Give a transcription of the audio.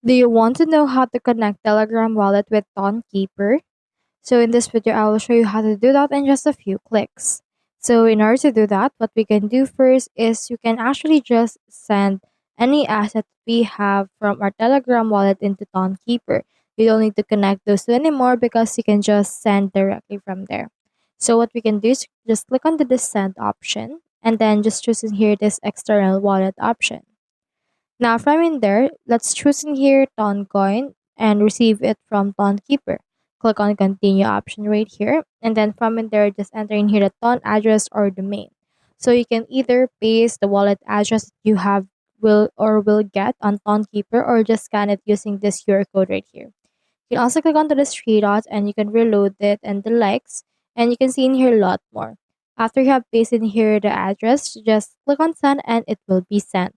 Do you want to know how to connect Telegram wallet with Tonkeeper? So in this video, I will show you how to do that in just a few clicks. So in order to do that, what we can do first is you can actually just send any asset we have from our Telegram wallet into Tonkeeper. You don't need to connect those two anymore because you can just send directly from there. So what we can do is just click on the send option and then just choose in here this external wallet option. Now from in there, let's choose in here Toncoin and receive it from Tonkeeper. Click on continue option right here, and then from in there, just enter in here the Ton address or domain. So you can either paste the wallet address you have will get on Tonkeeper, or just scan it using this QR code right here. You can also click onto the three dots and you can reload it and the likes, and you can see in here a lot more. After you have pasted in here the address, just click on send and it will be sent.